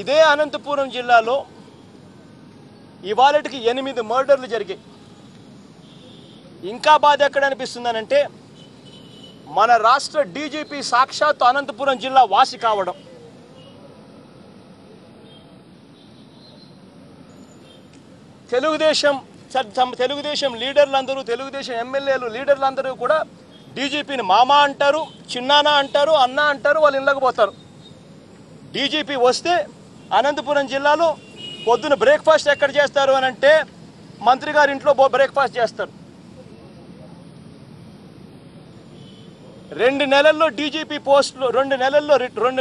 ఇదే అనంతపురం జిల్లాలో ఇవాళటికి 8 మర్డర్లు జరిగాయి. ఇంకా బాధ ఎక్కడ అనిపిస్తుందనంటే మన రాష్ట్ర డీజీపీ సాక్షాత్తు అనంతపురం జిల్లా వాసి కావడం. తెలుగుదేశం లీడర్లందరూ, తెలుగుదేశం ఎమ్మెల్యేలు లీడర్లందరూ కూడా డీజీపీని మామ అంటారు, చిన్నాన్న అంటారు, అన్న అంటారు, వాళ్ళు ఇళ్ళకి పోతారు. డీజీపీ వస్తే అనంతపురం జిల్లాలో పొద్దున బ్రేక్ఫాస్ట్ ఎక్కడ చేస్తారు అని అంటే మంత్రి గారి ఇంట్లో బ్రేక్ఫాస్ట్ చేస్తారు. 2 నెలల్లో డీజీపీ పోస్టులో 2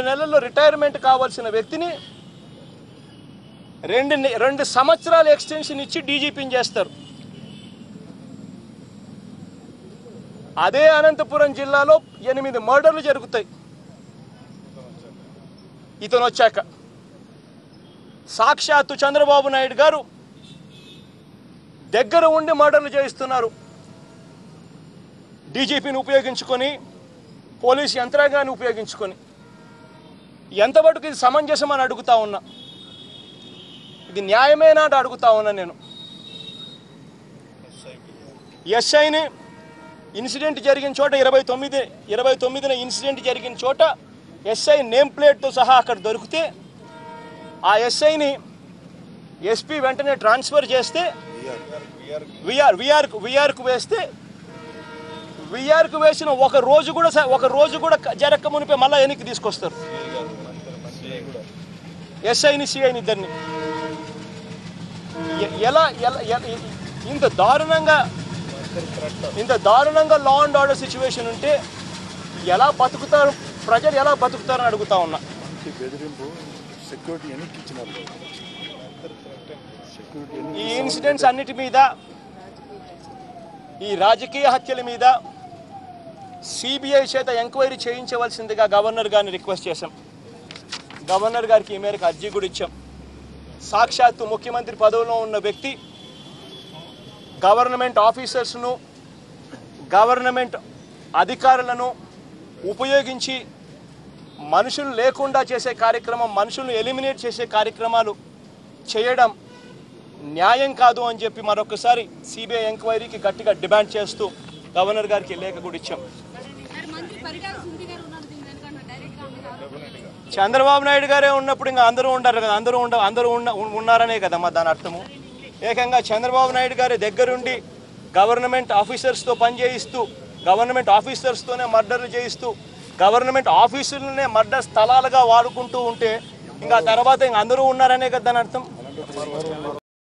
నెలల్లో రిటైర్మెంట్ కావాల్సిన వ్యక్తిని 2 సంవత్సరాల ఎక్స్టెన్షన్ ఇచ్చి డీజీపీని చేస్తారు. అదే అనంతపురం జిల్లాలో 8 మర్డర్లు జరుగుతాయి ఇతను వచ్చాక. సాక్షాత్తు చంద్రబాబు నాయుడు గారు దగ్గర ఉండి మర్డర్లు చేయిస్తున్నారు. డీజీపీని ఉపయోగించుకొని, పోలీసు యంత్రాంగాన్ని ఉపయోగించుకొని. ఎంతవరకు ఇది సమంజసమని అడుగుతా ఉన్నా, ఇది న్యాయమేనా అని అడుగుతా ఉన్నా నేను. ఎస్ఐని ఇన్సిడెంట్ జరిగిన చోట 29న ఇన్సిడెంట్ జరిగిన చోట ఎస్ఐ నేమ్ ప్లేట్తో సహా అక్కడ దొరికితే ఆ ఎస్ఐని ఎస్పీ వెంటనే ట్రాన్స్ఫర్ చేస్తే విఆర్కు వేస్తే విఆర్కు వేసిన ఒక రోజు కూడా జరక్క మునిపే మళ్ళీ వెనక్కి తీసుకొస్తారు ఎస్ఐని సిఐని ఇద్దరిని. ఎలా ఇంత దారుణంగా లా అండ్ ఆర్డర్ సిచ్యువేషన్ ఉంటే ఎలా బతుకుతారు ప్రజలు, ఎలా బతుకుతారని అడుగుతా ఉన్నా. ఈ ఇన్సిడెంట్స్ అన్నిటి మీద, ఈ రాజకీయ హత్యల మీద సిబిఐ చేత ఎంక్వైరీ చేయించవలసిందిగా గవర్నర్ గారిని రిక్వెస్ట్ చేశాం. గవర్నర్ గారికి ఈ మేరకు అర్జీ కూడా ఇచ్చాం. సాక్షాత్తు ముఖ్యమంత్రి పదవిలో ఉన్న వ్యక్తి గవర్నమెంట్ ఆఫీసర్స్ను, గవర్నమెంట్ అధికారులను ఉపయోగించి మనుషులు లేకుండా చేసే కార్యక్రమం, మనుషులను ఎలిమినేట్ చేసే కార్యక్రమాలు చేయడం న్యాయం కాదు అని చెప్పి మరొకసారి సిబిఐ ఎంక్వైరీకి గట్టిగా డిమాండ్ చేస్తూ గవర్నర్ గారికి లేఖ కూడా ఇచ్చాం. చంద్రబాబు నాయుడు గారే ఉన్నప్పుడు ఇంకా అందరూ ఉండరు కదా, అందరూ ఉన్నారనే కదమ్మా దాని అర్థము. ఏకంగా చంద్రబాబు నాయుడు గారి దగ్గరుండి గవర్నమెంట్ ఆఫీసర్స్తో పనిచేయిస్తూ, గవర్నమెంట్ ఆఫీసర్స్తోనే మర్డర్లు చేయిస్తూ, గవర్నమెంట్ ఆఫీసులనే మర్డర్ స్థలాలుగా వాడుకుంటూ ఉంటే ఇంకా తర్వాత ఇంక అందరూ ఉన్నారనే కదా దాని అర్థం.